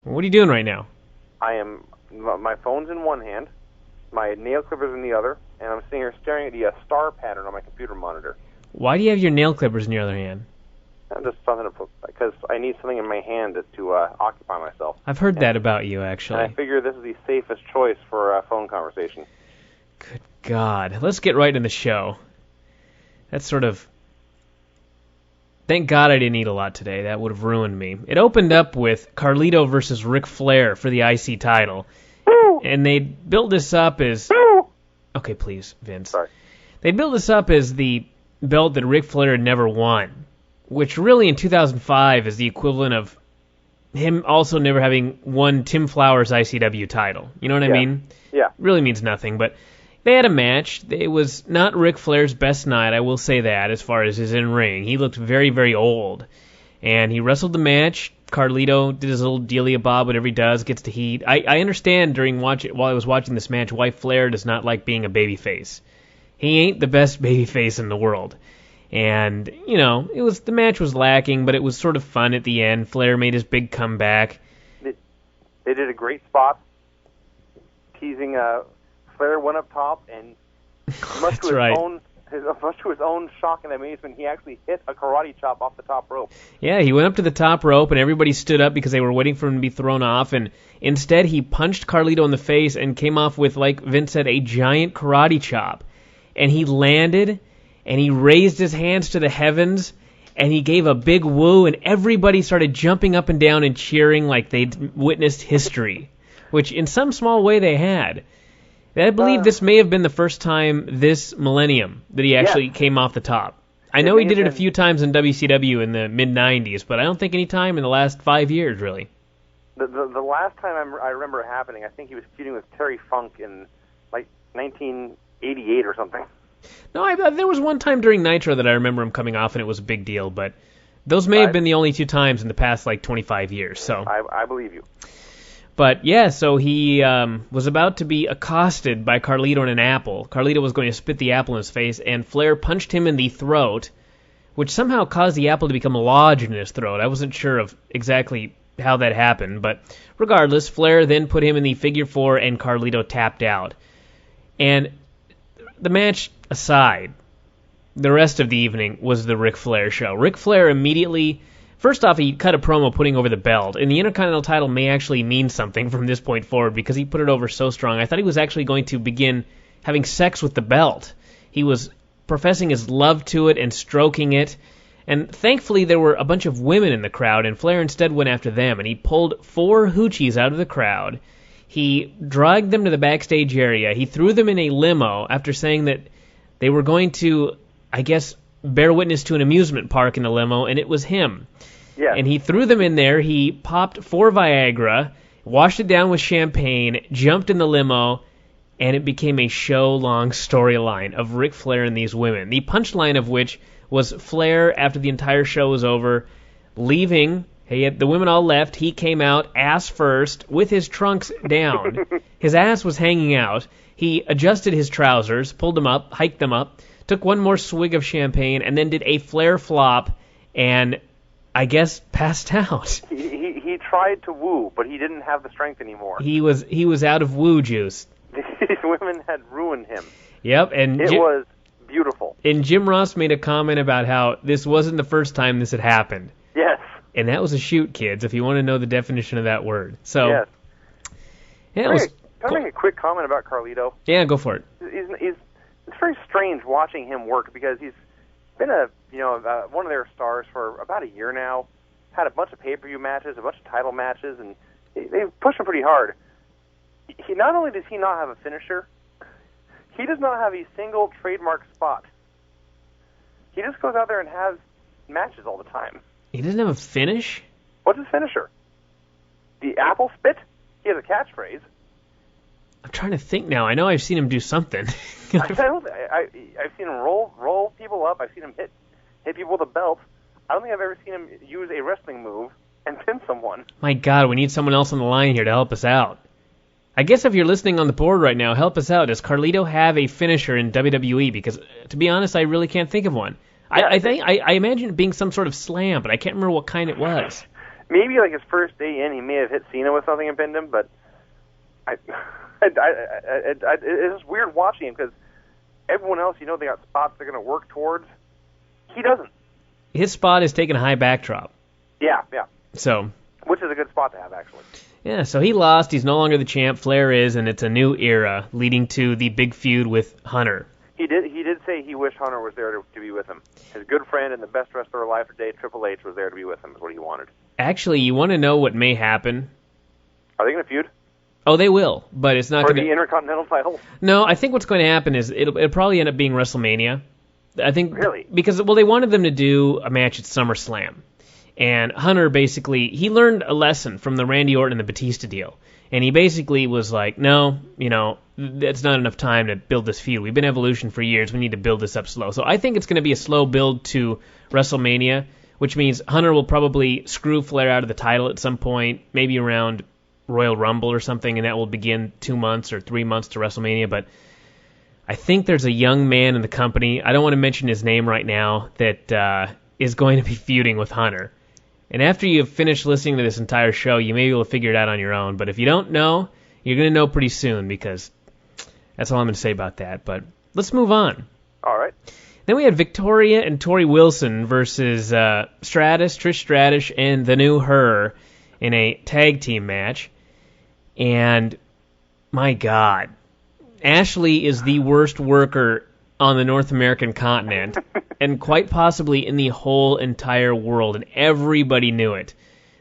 What are you doing right now? My phone's in one hand, my nail clippers in the other, and I'm sitting here staring at the star pattern on my computer monitor. Why do you have your nail clippers in your other hand? I'm just something to put, because I need something in my hand to occupy myself. I've heard that about you, actually. And I figure this is the safest choice for a phone conversation. Good God. Let's get right in the show. That's sort of... Thank God I didn't eat a lot today. That would have ruined me. It opened up with Carlito versus Ric Flair for the IC title. Woo! And they built this up as... Woo! Okay, please, Vince. Sorry. They built this up as the belt that Ric Flair had never won, which really in 2005 is the equivalent of him also never having won Tim Flower's ICW title. You know what I mean? Yeah. Really means nothing, but they had a match. It was not Ric Flair's best night, I will say that, as far as his in-ring. He looked very, very old. And he wrestled the match. Carlito did his little dealia bob, whatever he does, gets to heat. I understand while I was watching this match why Flair does not like being a babyface. He ain't the best babyface in the world. And, you know, the match was lacking, but it was sort of fun at the end. Flair made his big comeback. They did a great spot, teasing Flair went up top, and much to his own shock and amazement, he actually hit a karate chop off the top rope. Yeah, he went up to the top rope, and everybody stood up because they were waiting for him to be thrown off, and instead he punched Carlito in the face and came off with, like Vince said, a giant karate chop. And he landed, and he raised his hands to the heavens, and he gave a big woo, and everybody started jumping up and down and cheering like they'd witnessed history, which in some small way they had. I believe this may have been the first time this millennium that he actually came off the top. I know he did it a few times in WCW in the mid-'90s, but I don't think any time in the last 5 years, really. The last time I remember it happening, I think he was feuding with Terry Funk in, like, 1988 or something. No, there was one time during Nitro that I remember him coming off, and it was a big deal, but those may have been the only two times in the past, 25 years. So I believe you. But, yeah, so he was about to be accosted by Carlito and an apple. Carlito was going to spit the apple in his face, and Flair punched him in the throat, which somehow caused the apple to become lodged in his throat. I wasn't sure of exactly how that happened, but regardless, Flair then put him in the figure four, and Carlito tapped out. And the match aside, the rest of the evening was the Ric Flair show. Ric Flair immediately... First off, he cut a promo putting over the belt, and the Intercontinental title may actually mean something from this point forward because he put it over so strong. I thought he was actually going to begin having sex with the belt. He was professing his love to it and stroking it, and thankfully there were a bunch of women in the crowd, and Flair instead went after them, and he pulled 4 hoochies out of the crowd. He dragged them to the backstage area. He threw them in a limo after saying that they were going to, I guess, bear witness to an amusement park in the limo, and it was him. Yeah. And he threw them in there. He popped 4 Viagra, washed it down with champagne, jumped in the limo, and it became a show-long storyline of Ric Flair and these women. The punchline of which was Flair, after the entire show was over, leaving. The women all left. He came out, ass first, with his trunks down. His ass was hanging out. He adjusted his trousers, pulled them up, hiked them up, took one more swig of champagne, and then did a Flair flop, and I guess passed out. He tried to woo, but he didn't have the strength anymore. He was out of woo juice. These women had ruined him. Yep, and it was beautiful. And Jim Ross made a comment about how this wasn't the first time this had happened. Yes. And that was a shoot, kids, if you want to know the definition of that word. So, yes. Yeah, Can I make a quick comment about Carlito? Yeah, go for it. It's very strange watching him work because he's been one of their stars for about a year now. Had a bunch of pay-per-view matches, a bunch of title matches, and they've pushed him pretty hard. He not only does he not have a finisher, he does not have a single trademark spot. He just goes out there and has matches all the time. He doesn't have a finish? What's his finisher? The apple spit? He has a catchphrase. I'm trying to think now. I know I've seen him do something. I've seen him roll people up. I've seen him hit people with a belt. I don't think I've ever seen him use a wrestling move and pin someone. My God, we need someone else on the line here to help us out. I guess if you're listening on the board right now, help us out. Does Carlito have a finisher in WWE? Because, to be honest, I really can't think of one. Yeah. I imagine it being some sort of slam, but I can't remember what kind it was. Maybe like his first day in, he may have hit Cena with something and pinned him, but it's weird watching him because everyone else, they got spots they're going to work towards. He doesn't. His spot is taking a high backdrop. Yeah. So. Which is a good spot to have, actually. Yeah, so he lost. He's no longer the champ. Flair is, and it's a new era leading to the big feud with Hunter. He did say he wished Hunter was there to be with him. His good friend and the best wrestler alive today, Triple H, was there to be with him, is what he wanted. Actually, you want to know what may happen? Are they going to feud? Oh, they will, but it's not going to... For the Intercontinental title? No, I think what's going to happen is it'll probably end up being WrestleMania. I think... Really? Because, they wanted them to do a match at SummerSlam. And Hunter basically, he learned a lesson from the Randy Orton and the Batista deal. And he basically was like, no, that's not enough time to build this feud. We've been Evolution for years. We need to build this up slow. So I think it's going to be a slow build to WrestleMania, which means Hunter will probably screw Flair out of the title at some point, maybe around Royal Rumble or something, and that will begin 2 months or 3 months to WrestleMania. But I think there's a young man in the company, I don't want to mention his name right now, that is going to be feuding with Hunter. And after you've finished listening to this entire show, you may be able to figure it out on your own. But if you don't know, you're going to know pretty soon, because that's all I'm going to say about that. But let's move on. All right. Then we had Victoria and Tori Wilson versus Trish Stratus, and the new Her in a tag team match. And, my God, Ashley is the worst worker on the North American continent, and quite possibly in the whole entire world, and everybody knew it.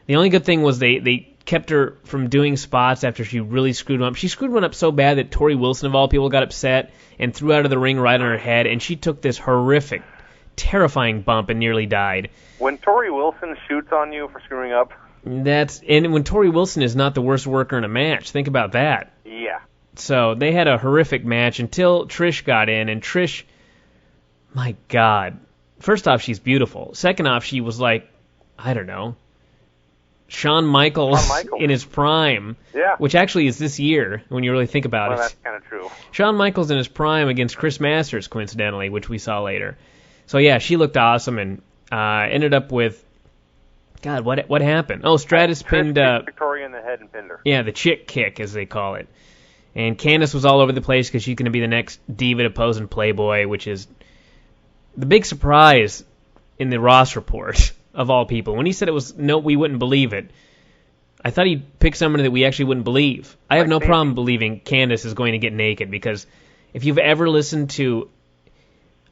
The only good thing was they kept her from doing spots after she really screwed one up. She screwed one up so bad that Tori Wilson, of all people, got upset and threw out of the ring right on her head, and she took this horrific, terrifying bump and nearly died. When Tori Wilson shoots on you for screwing up... And when Tori Wilson is not the worst worker in a match, think about that. Yeah. So they had a horrific match until Trish got in, and Trish, my God. First off, she's beautiful. Second off, she was like, I don't know, Shawn Michaels in his prime. Yeah. Which actually is this year, when you really think about it. That's kind of true. Shawn Michaels in his prime against Chris Masters, coincidentally, which we saw later. So yeah, she looked awesome, and ended up with, God, what happened? Oh, Stratus pinned... Victoria in the head and pinned her. Yeah, the chick kick, as they call it. And Candice was all over the place because she's going to be the next diva to pose in Playboy, which is the big surprise in the Ross report, of all people. When he said it was, no, we wouldn't believe it, I thought he'd pick someone that we actually wouldn't believe. I have no problem believing Candice is going to get naked, because if you've ever listened to...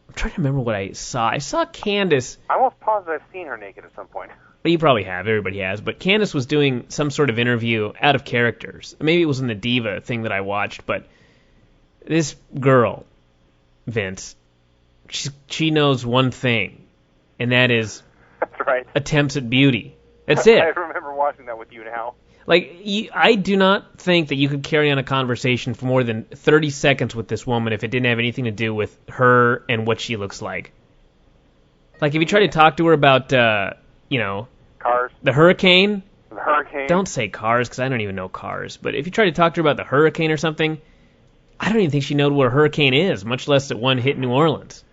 I'm trying to remember what I saw. I saw Candice... I'm almost positive I've seen her naked at some point. You probably have. Everybody has. But Candice was doing some sort of interview out of characters. Maybe it was in the Diva thing that I watched, but this girl, Vince, she knows one thing, and that is That's right. attempts at beauty. That's it. I remember watching that with you now. Like, I do not think that you could carry on a conversation for more than 30 seconds with this woman if it didn't have anything to do with her and what she looks like. Like, if you try to talk to her about, Cars. The Hurricane. The Hurricane. Don't say Cars, because I don't even know Cars. But if you try to talk to her about the Hurricane or something, I don't even think she knows what a hurricane is, much less that one hit New Orleans.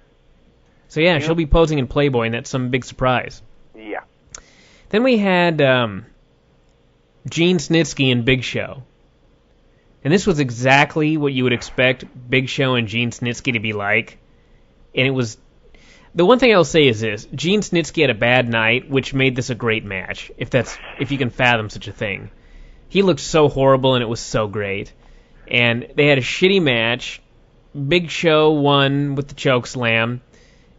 So yeah, she'll be posing in Playboy, and that's some big surprise. Yeah. Then we had Gene Snitsky and Big Show. And this was exactly what you would expect Big Show and Gene Snitsky to be like. And it was... The one thing I'll say is this: Gene Snitsky had a bad night, which made this a great match, if you can fathom such a thing. He looked so horrible, and it was so great. And they had a shitty match. Big Show won with the choke slam,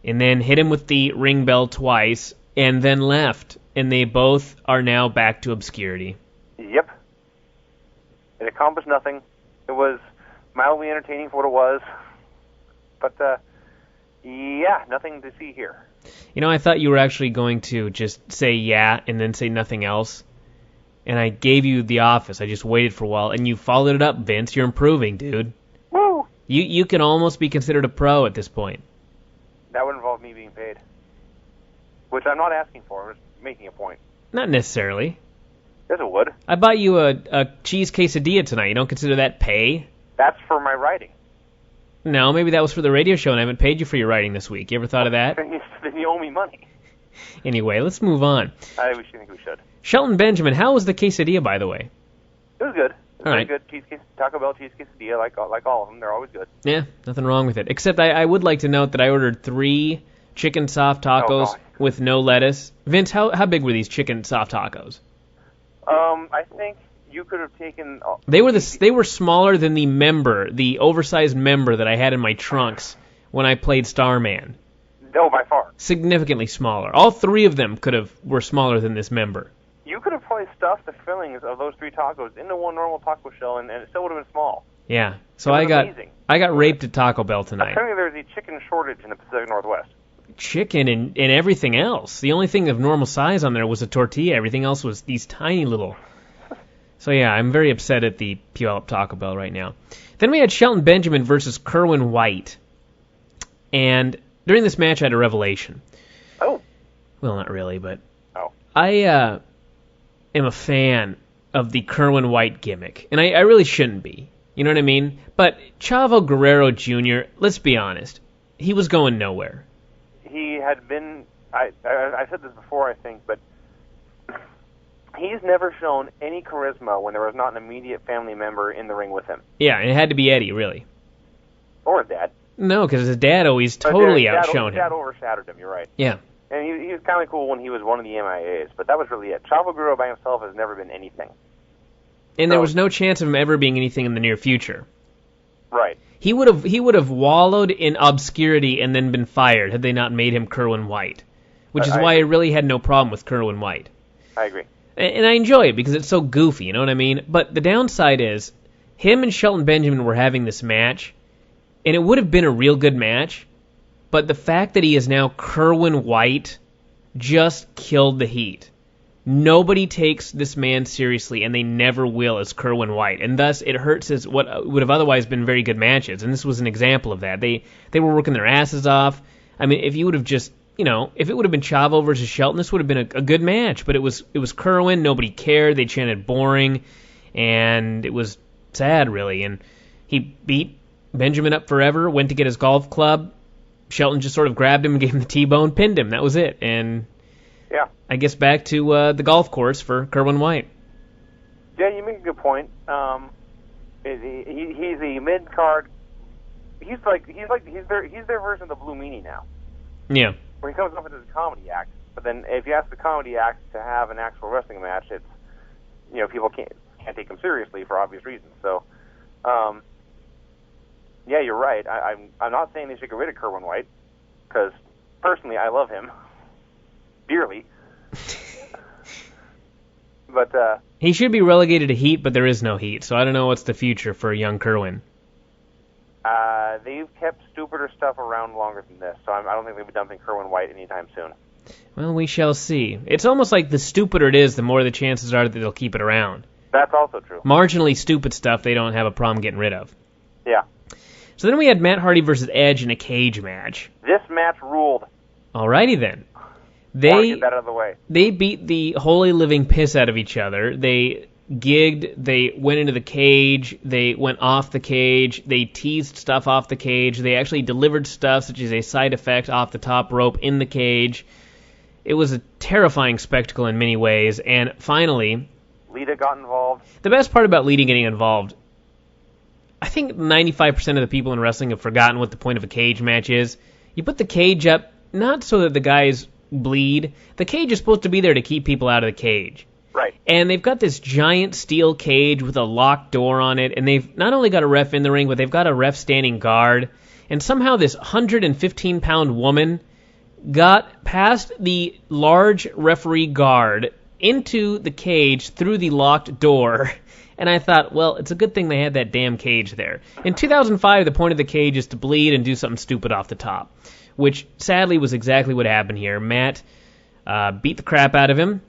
and then hit him with the ring bell twice, and then left. And they both are now back to obscurity. Yep. It accomplished nothing. It was mildly entertaining for what it was. But, yeah, nothing to see here. You know, I thought you were actually going to just say yeah and then say nothing else. And I gave you The Office. I just waited for a while, and you followed it up, Vince. You're improving, dude. Woo! You can almost be considered a pro at this point. That would involve me being paid. Which I'm not asking for. I'm just making a point. Not necessarily. Yes, it would. I bought you a cheese quesadilla tonight. You don't consider that pay? That's for my writing. No, maybe that was for the radio show, and I haven't paid you for your writing this week. You ever thought of that? Then you owe me money. Anyway, let's move on. I think we should. Shelton Benjamin, how was the quesadilla, by the way? It was good. All right. Good Taco Bell cheese quesadilla, like all of them. They're always good. Yeah, nothing wrong with it. Except I would like to note that I ordered 3 chicken soft tacos with no lettuce. Vince, how big were these chicken soft tacos? I think you could have taken. They were smaller than the oversized member that I had in my trunks when I played Starman. No, by far. Significantly smaller. All 3 of them were smaller than this member. You could have probably stuffed the fillings of those 3 tacos into one normal taco shell, and it still would have been small. Yeah. So I got raped at Taco Bell tonight. Apparently there's a chicken shortage in the Pacific Northwest. Chicken and everything else. The only thing of normal size on there was a tortilla. Everything else was these tiny little. So yeah, I'm very upset at the Puyallup Taco Bell right now. Then we had Shelton Benjamin versus Kerwin White. And during this match I had a revelation. Oh. Well, not really, but oh. I am a fan of the Kerwin White gimmick. And I really shouldn't be. You know what I mean? But Chavo Guerrero Jr., let's be honest, he was going nowhere. He had been, I said this before, I think, but he's never shown any charisma when there was not an immediate family member in the ring with him. Yeah, and it had to be Eddie, really. Or his dad. No, because his dad always totally outshone him. His dad overshadowed him, you're right. Yeah. And he was kind of cool when he was one of the MIAs, but that was really it. Chavo Guerrero by himself has never been anything. And there was no chance of him ever being anything in the near future. Right. He would have wallowed in obscurity and then been fired had they not made him Kerwin White, which is why I really had no problem with Kerwin White. I agree. And I enjoy it because it's so goofy, you know what I mean? But the downside is, him and Shelton Benjamin were having this match, and it would have been a real good match, but the fact that he is now Kerwin White just killed the heat. Nobody takes this man seriously, and they never will, as Kerwin White. And thus, it hurts as what would have otherwise been very good matches. And this was an example of that. They were working their asses off. I mean, if you would have just, if it would have been Chavo versus Shelton, this would have been a good match. But it was Kerwin. Nobody cared. They chanted boring. And it was sad, really. And he beat Benjamin up forever, went to get his golf club. Shelton just sort of grabbed him and gave him the T-bone, pinned him. That was it. And yeah, I guess back to the golf course for Kerwin White. Yeah, you make a good point. He's a mid card. He's their version of the Blue Meanie now. Yeah. Where he comes up with his comedy act, but then if you ask the comedy act to have an actual wrestling match, it's people can't take him seriously for obvious reasons. So, yeah, you're right. I'm not saying they should get rid of Kerwin White because personally I love him dearly. But he should be relegated to Heat, but there is no Heat, so I don't know what's the future for young Kerwin. They've kept stupider stuff around longer than this, so I don't think they'll be dumping Kerwin White anytime soon. Well, we shall see. It's almost like the stupider it is, the more the chances are that they'll keep it around. That's also true. Marginally stupid stuff they don't have a problem getting rid of. Yeah. So then we had Matt Hardy versus Edge in a cage match. This match ruled. Alrighty then. Get that out of the way. They beat the holy living piss out of each other. They gigged, they went into the cage, they went off the cage, they teased stuff off the cage, they actually delivered stuff such as a side effect off the top rope in the cage. It was a terrifying spectacle in many ways, and finally, Lita got involved. The best part about Lita getting involved, I think 95% of the people in wrestling have forgotten what the point of a cage match is. You put the cage up, not so that the guys bleed. The cage is supposed to be there to keep people out of the cage. Right. And they've got this giant steel cage with a locked door on it, and they've not only got a ref in the ring, but they've got a ref standing guard. And somehow this 115-pound woman got past the large referee guard into the cage through the locked door. And I thought, well, it's a good thing they had that damn cage there. In 2005, the point of the cage is to bleed and do something stupid off the top, which sadly was exactly what happened here. Matt beat the crap out of him,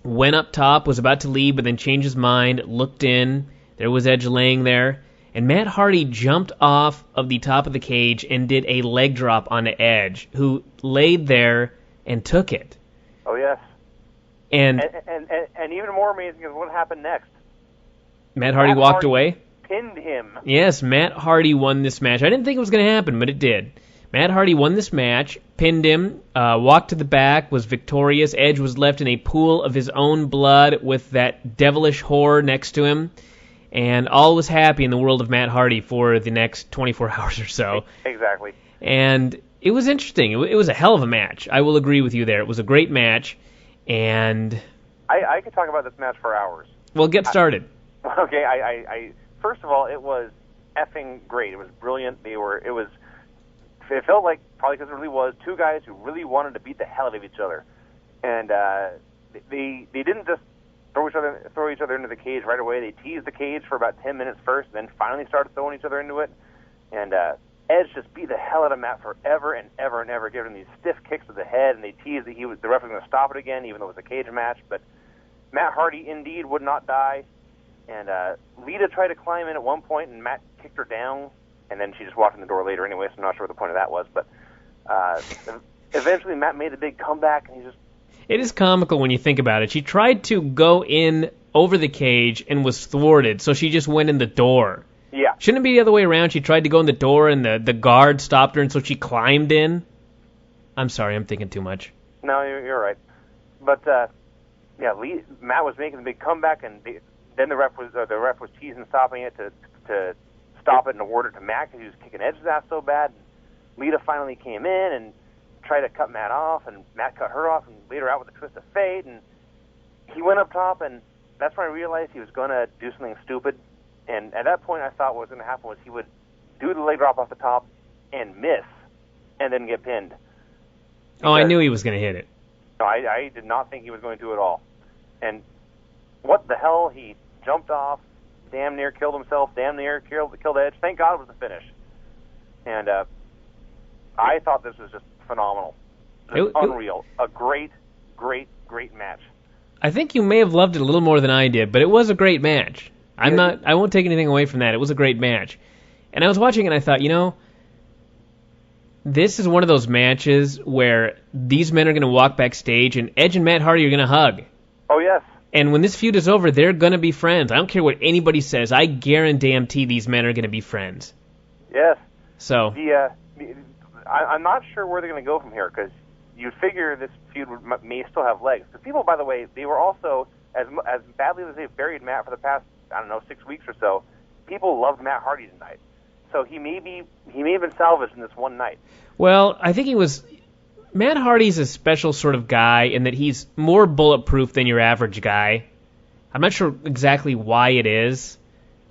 went up top, was about to leave, but then changed his mind, looked in. There was Edge laying there. And Matt Hardy jumped off of the top of the cage and did a leg drop onto Edge, who laid there and took it. Oh, yes. And even more amazing is what happened next. Matt Hardy walked away? Pinned him. Yes, Matt Hardy won this match. I didn't think it was going to happen, but it did. Matt Hardy won this match, pinned him, walked to the back, was victorious. Edge was left in a pool of his own blood with that devilish whore next to him, and all was happy in the world of Matt Hardy for the next 24 hours or so. Exactly. And it was interesting. It was a hell of a match. I will agree with you there. It was a great match, and I could talk about this match for hours. Well, get started. Okay, I first of all, it was effing great. It was brilliant. It felt like, probably because it really was, two guys who really wanted to beat the hell out of each other. And they didn't just throw each other into the cage right away. They teased the cage for about 10 minutes first, and then finally started throwing each other into it. And Edge just beat the hell out of Matt forever and ever and ever, giving him these stiff kicks to the head, and they teased that the ref was going to stop it again, even though it was a cage match. But Matt Hardy indeed would not die. And Lita tried to climb in at one point, and Matt kicked her down. And then she just walked in the door later anyway, so I'm not sure what the point of that was. But eventually Matt made a big comeback, and he just... It is comical when you think about it. She tried to go in over the cage and was thwarted, so she just went in the door. Yeah. Shouldn't it be the other way around? She tried to go in the door, and the guard stopped her, and so she climbed in? I'm sorry, I'm thinking too much. No, you're right. But, Matt was making a big comeback, and then the ref was teasing stopping it to stop it and award it to Matt because he was kicking Edge's ass so bad. Lita finally came in and tried to cut Matt off, and Matt cut her off and laid her out with a twist of fate, and he went up top, and that's when I realized he was going to do something stupid. And at that point, I thought what was going to happen was he would do the leg drop off the top and miss, and then get pinned. Oh, I knew he was going to hit it. No, I did not think he was going to at all. And what the hell? He jumped off, damn near killed himself, damn near killed Edge. Thank God it was the finish. And I thought this was just phenomenal. Just unreal. A great, great, great match. I think you may have loved it a little more than I did, but it was a great match. I won't take anything away from that. It was a great match. And I was watching it and I thought, this is one of those matches where these men are going to walk backstage and Edge and Matt Hardy are going to hug. Oh, yes. And when this feud is over, they're going to be friends. I don't care what anybody says. I guarantee these men are going to be friends. Yes. So I'm not sure where they're going to go from here, because you figure this feud may still have legs. Because people, by the way, they were also, as badly as they've buried Matt for the past, 6 weeks or so, people loved Matt Hardy tonight. So he may have been salvaged in this one night. Well, I think Matt Hardy's a special sort of guy in that he's more bulletproof than your average guy. I'm not sure exactly why it is.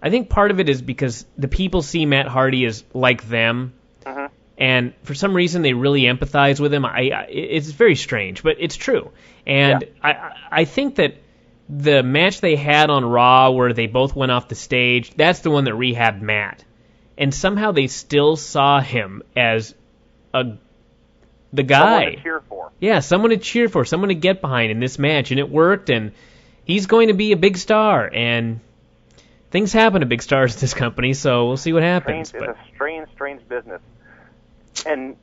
I think part of it is because the people see Matt Hardy as like them, and for some reason they really empathize with him. It's very strange, but it's true. And yeah. I think that the match they had on Raw where they both went off the stage, that's the one that rehabbed Matt. And somehow they still saw him as the guy. Someone to cheer for. Yeah, someone to cheer for, someone to get behind in this match, and it worked, and he's going to be a big star, and things happen to big stars in this company, so we'll see what happens. It's a strange business. And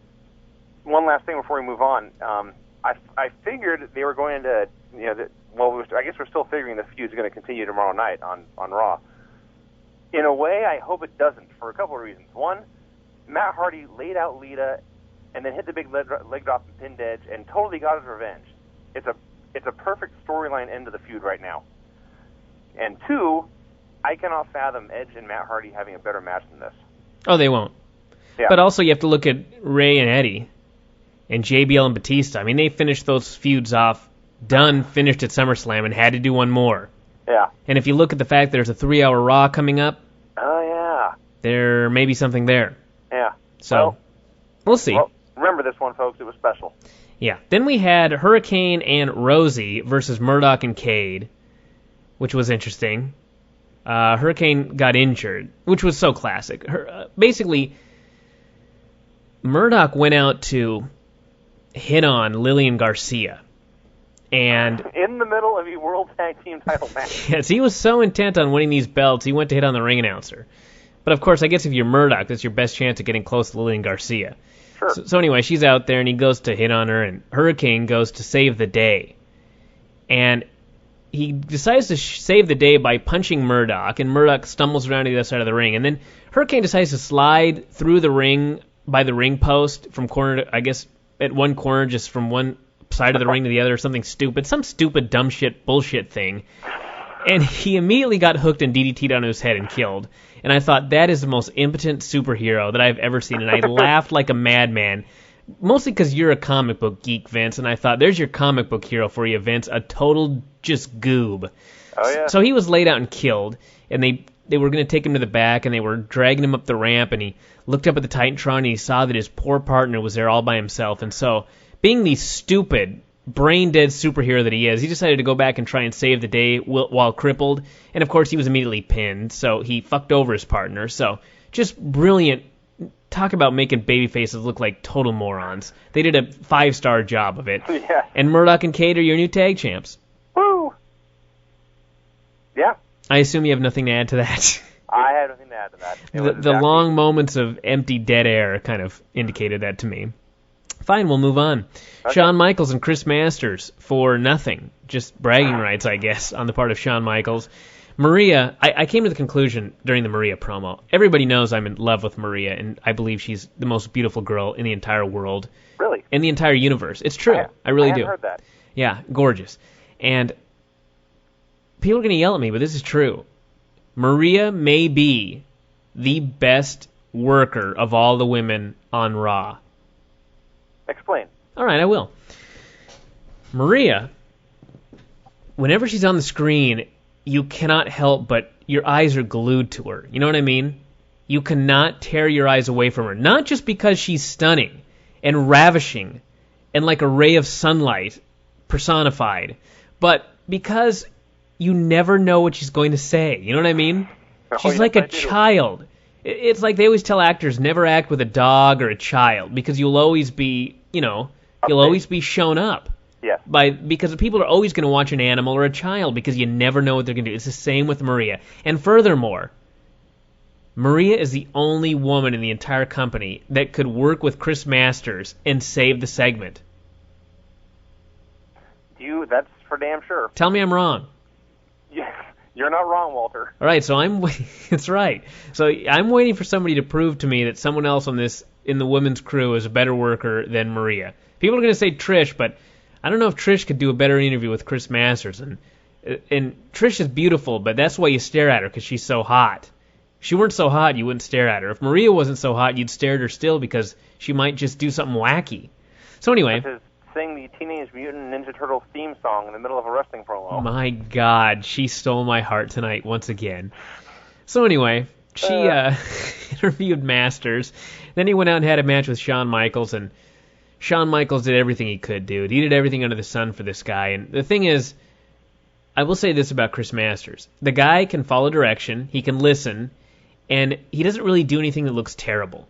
one last thing before we move on, I figured they were going to, I guess we're still figuring the feud's going to continue tomorrow night on Raw. In a way, I hope it doesn't, for a couple of reasons. One, Matt Hardy laid out Lita and then hit the big leg drop and pinned Edge and totally got his revenge. It's a perfect storyline end to the feud right now. And two, I cannot fathom Edge and Matt Hardy having a better match than this. Oh, they won't. Yeah. But also you have to look at Ray and Eddie and JBL and Batista. I mean, they finished those feuds off, finished at SummerSlam, and had to do one more. Yeah. And if you look at the fact there's a 3-hour Raw coming up, oh yeah, there may be something there. Yeah. So, we'll see. Well, remember this one, folks. It was special. Yeah. Then we had Hurricane and Rosey versus Murdoch and Cade, which was interesting. Hurricane got injured, which was so classic. Basically, Murdoch went out to hit on Lillian Garcia. And in the middle of a World Tag Team title match. Yes, he was so intent on winning these belts, he went to hit on the ring announcer. But of course, I guess if you're Murdoch, that's your best chance of getting close to Lillian Garcia. Sure. So anyway, she's out there, and he goes to hit on her, and Hurricane goes to save the day. And he decides to save the day by punching Murdoch, and Murdoch stumbles around to the other side of the ring. And then Hurricane decides to slide through the ring by the ring post from corner to, I guess, at one corner, just from one side of the ring to the other, something stupid, some stupid dumb shit bullshit thing. And he immediately got hooked and DDT'd on his head and killed. And I thought, that is the most impotent superhero that I've ever seen. And I laughed like a madman. Mostly because you're a comic book geek, Vince, and I thought, there's your comic book hero for you, Vince, a total just goob. Oh, yeah. So he was laid out and killed, and they were going to take him to the back, and they were dragging him up the ramp, and he looked up at the Titantron, and he saw that his poor partner was there all by himself. And so, being the stupid, brain-dead superhero that he is, he decided to go back and try and save the day while crippled, and of course he was immediately pinned, so he fucked over his partner. So, just brilliant. Talk about making baby faces look like total morons. They did a 5-star job of it. Yeah. And Murdoch and Kate are your new tag champs. Woo! Yeah. I assume you have nothing to add to that. I have nothing to add to that. The long moments of empty dead air kind of indicated that to me. Fine, we'll move on. Okay. Shawn Michaels and Chris Masters for nothing. Just bragging rights, I guess, on the part of Shawn Michaels. Maria, I came to the conclusion during the Maria promo. Everybody knows I'm in love with Maria, and I believe she's the most beautiful girl in the entire world. Really? In the entire universe. It's true. I really do. I heard that. Yeah, gorgeous. And people are going to yell at me, but this is true. Maria may be the best worker of all the women on Raw. Explain. All right, I will. Maria, whenever she's on the screen, you cannot help but your eyes are glued to her. You know what I mean? You cannot tear your eyes away from her. Not just because she's stunning and ravishing and like a ray of sunlight personified, but because you never know what she's going to say. You know what I mean? She's like a child. It's like they always tell actors, never act with a dog or a child, because you'll always be, you'll always be shown up. Yeah. Because people are always going to watch an animal or a child, because you never know what they're going to do. It's the same with Maria. And furthermore, Maria is the only woman in the entire company that could work with Chris Masters and save the segment. That's for damn sure. Tell me I'm wrong. Yeah, you're not wrong, Walter. All right, so that's right. So I'm waiting for somebody to prove to me that someone else in the women's crew is a better worker than Maria. People are going to say Trish, but I don't know if Trish could do a better interview with Chris Masters. And Trish is beautiful, but that's why you stare at her, because she's so hot. If she weren't so hot, you wouldn't stare at her. If Maria wasn't so hot, you'd stare at her still, because she might just do something wacky. So anyway, sing the Teenage Mutant Ninja Turtles theme song in the middle of a wrestling promo. My God, she stole my heart tonight once again. So anyway, she interviewed Masters. Then he went out and had a match with Shawn Michaels, and Shawn Michaels did everything he could, dude. He did everything under the sun for this guy. And the thing is, I will say this about Chris Masters. The guy can follow direction, he can listen, and he doesn't really do anything that looks terrible.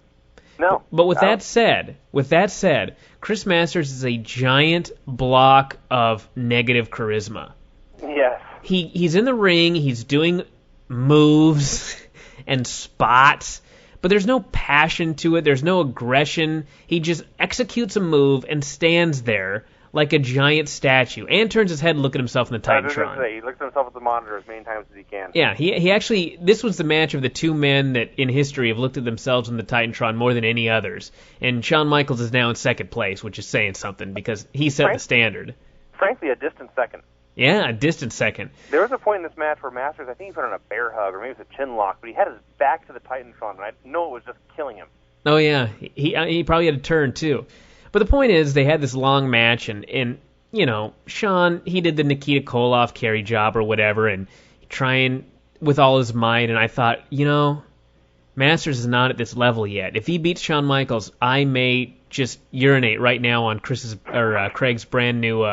No. But with that said, Chris Masters is a giant block of negative charisma. Yes. He's in the ring, he's doing moves and spots, but there's no passion to it, there's no aggression. He just executes a move and stands there like a giant statue, and turns his head and looks at himself in the Titantron. He looks at himself at the monitor as many times as he can. Yeah, he actually, this was the match of the two men that in history have looked at themselves in the Titantron more than any others. And Shawn Michaels is now in second place, which is saying something, because he set the standard. Frankly, a distant second. Yeah, a distant second. There was a point in this match where Masters, I think he put on a bear hug, or maybe it was a chin lock, but he had his back to the Titantron, and I know it was just killing him. Oh yeah, he probably had a turn too. But the point is, they had this long match, and Shawn, he did the Nikita Koloff carry job or whatever, and trying with all his might, and I thought, Masters is not at this level yet. If he beats Shawn Michaels, I may just urinate right now on Craig's brand new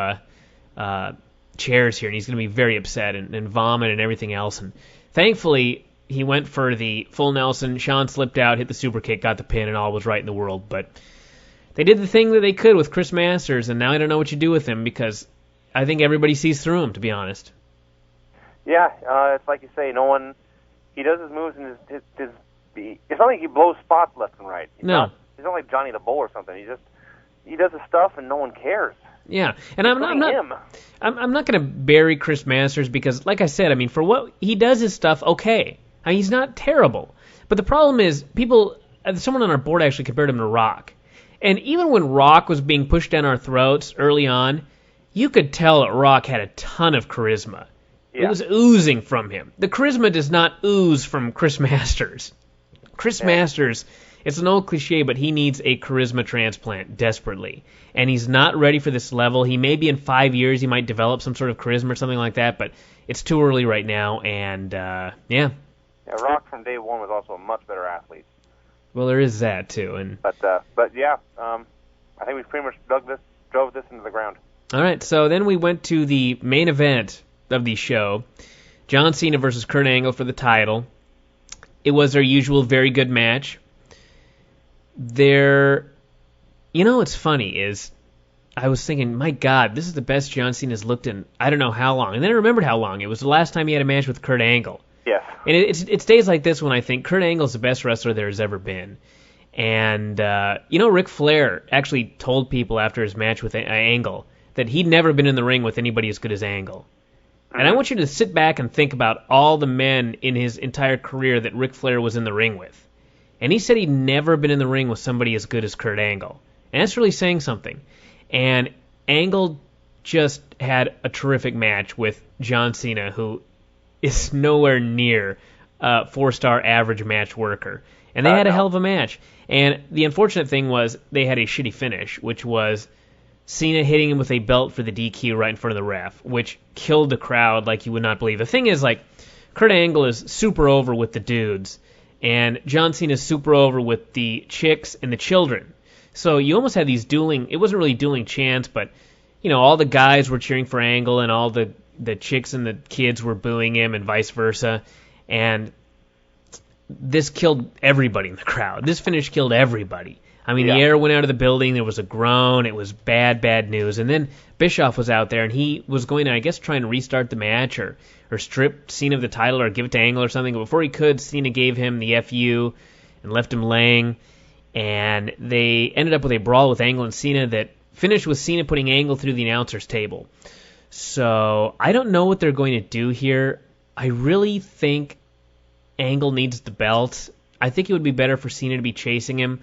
chairs here, and he's going to be very upset and vomit and everything else. And thankfully, he went for the full Nelson. Shawn slipped out, hit the super kick, got the pin, and all was right in the world. But they did the thing that they could with Chris Masters, and now I don't know what you do with him, because I think everybody sees through him, to be honest. Yeah, it's like you say, he does his moves, and it's not like he blows spots left and right. He's not like Johnny the Bull or something. He does his stuff, and no one cares. Yeah, and I'm not going to bury Chris Masters, because, like I said, for what he does his stuff, okay. He's not terrible. But the problem is, people someone on our board actually compared him to Rock. And even when Rock was being pushed down our throats early on, you could tell that Rock had a ton of charisma. Yeah. It was oozing from him. The charisma does not ooze from Chris Masters. Chris Masters, it's an old cliche, but he needs a charisma transplant desperately. And he's not ready for this level. He may be in 5 years, he might develop some sort of charisma or something like that, but it's too early right now, and yeah. Yeah, Rock from day one was also a much better athlete. Well, there is that, too. And But yeah, I think we pretty much drove this into the ground. all right, so then we went to the main event of the show, John Cena versus Kurt Angle for the title. It was their usual very good match. What's funny is I was thinking, my God, this is the best John Cena's looked in I don't know how long. And then I remembered how long. It was the last time he had a match with Kurt Angle. Yes. And it's days like this when I think Kurt Angle's the best wrestler there has ever been. And, Ric Flair actually told people after his match with Angle that he'd never been in the ring with anybody as good as Angle. And I want you to sit back and think about all the men in his entire career that Ric Flair was in the ring with. And he said he'd never been in the ring with somebody as good as Kurt Angle. And that's really saying something. And Angle just had a terrific match with John Cena, who is nowhere near a 4-star average match worker. And they had a hell of a match. And the unfortunate thing was they had a shitty finish, which was Cena hitting him with a belt for the DQ right in front of the ref, which killed the crowd like you would not believe. The thing is, Kurt Angle is super over with the dudes, and John Cena's super over with the chicks and the children. So you almost had these dueling, it wasn't really dueling chants, but, all the guys were cheering for Angle, and all the chicks and the kids were booing him, and vice versa. And this killed everybody in the crowd. This finish killed everybody. I mean, The air went out of the building. There was a groan. It was bad, bad news. And then Bischoff was out there, and he was going to, I guess, try and restart the match or strip Cena of the title or give it to Angle or something. But before he could, Cena gave him the FU and left him laying. And they ended up with a brawl with Angle and Cena that finished with Cena putting Angle through the announcer's table. So I don't know what they're going to do here. I really think Angle needs the belt. I think it would be better for Cena to be chasing him.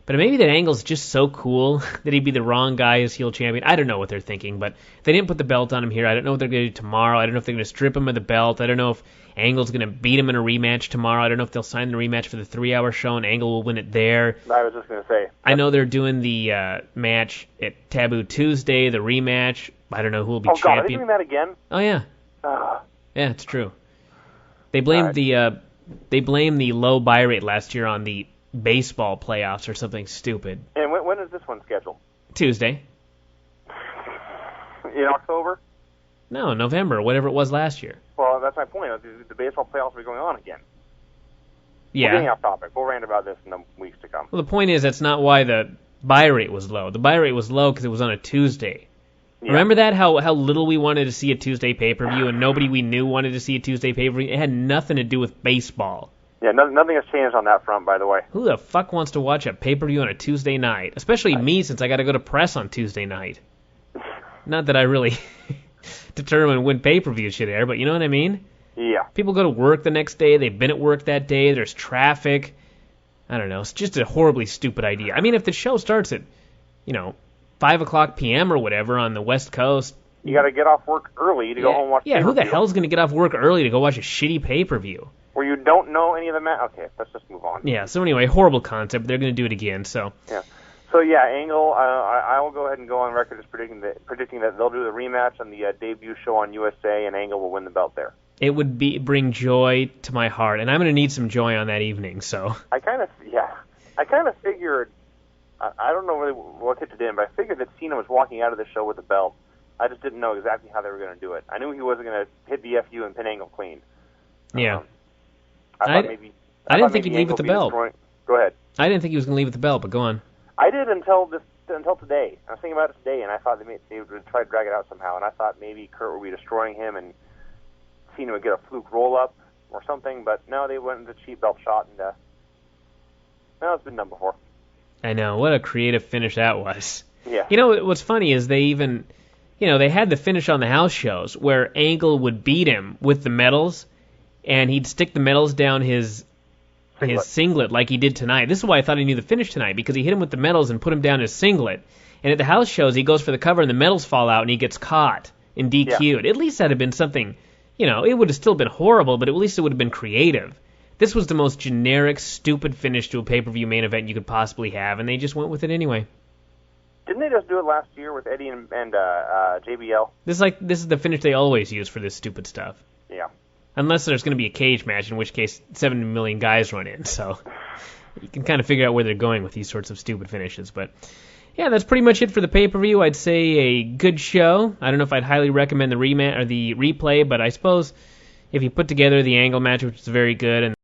But maybe that Angle's just so cool that he'd be the wrong guy as heel champion. I don't know what they're thinking, but they didn't put the belt on him here. I don't know what they're going to do tomorrow. I don't know if they're going to strip him of the belt. I don't know if Angle's going to beat him in a rematch tomorrow. I don't know if they'll sign the rematch for the 3-hour show and Angle will win it there. I was just going to say. I know they're doing the match at Taboo Tuesday, the rematch. I don't know who will be champion. Oh, God, are they doing that again? Oh, yeah. Yeah, it's true. They blamed the low buy rate last year on the baseball playoffs or something stupid. And when is this one scheduled? Tuesday. In October? No, November, whatever it was last year. Well, that's my point. The baseball playoffs are going on again. Yeah. We're getting off topic. We'll rant about this in the weeks to come. Well, the point is that's not why the buy rate was low. The buy rate was low because it was on a Tuesday. Yeah. Remember that? How little we wanted to see a Tuesday pay-per-view and nobody we knew wanted to see a Tuesday pay-per-view? It had nothing to do with baseball. Yeah, nothing has changed on that front, by the way. Who the fuck wants to watch a pay-per-view on a Tuesday night? Especially me, since I got to go to press on Tuesday night. Not that I really determine when pay-per-view should air, but you know what I mean? Yeah. People go to work the next day. They've been at work that day. There's traffic. I don't know. It's just a horribly stupid idea. I mean, if the show starts at, 5 o'clock p.m. or whatever on the West Coast. You got to get off work early to go home and watch pay-per-view. Who the hell's going to get off work early to go watch a shitty pay-per-view? Where you don't know any of the Okay, let's just move on. Yeah, so anyway, horrible concept. They're going to do it again, so. Yeah. So, yeah, Angle, I will go ahead and go on record as predicting that they'll do the rematch on the debut show on USA, and Angle will win the belt there. It would bring joy to my heart, and I'm going to need some joy on that evening, so. I kind of figured, I don't know really what it did, but I figured that Cena was walking out of the show with the belt. I just didn't know exactly how they were going to do it. I knew he wasn't going to hit the FU and pin Angle clean. Yeah. I didn't think he'd leave with the belt. Go ahead. I didn't think he was going to leave with the belt, but go on. I did until today. I was thinking about it today, and I thought they would try to drag it out somehow, and I thought maybe Kurt would be destroying him and Cena would get a fluke roll-up or something, but no, they went with the cheap belt shot, and it's been done before. I know. What a creative finish that was. Yeah. What's funny is they even, they had the finish on the house shows where Angle would beat him with the medals, and he'd stick the medals down his his singlet like he did tonight. This is why I thought he knew the finish tonight, because he hit him with the medals and put him down his singlet. And at the house shows, he goes for the cover and the medals fall out and he gets caught and DQ'd. At least that'd have been something, it would have still been horrible, but at least it would have been creative. This was the most generic, stupid finish to a pay-per-view main event you could possibly have, and they just went with it anyway. Didn't they just do it last year with Eddie and JBL? This is the finish they always use for this stupid stuff. Yeah. Unless there's going to be a cage match, in which case 70 million guys run in, so you can kind of figure out where they're going with these sorts of stupid finishes. But yeah, that's pretty much it for the pay-per-view. I'd say a good show. I don't know if I'd highly recommend the replay, but I suppose if you put together the angle match, which is very good, and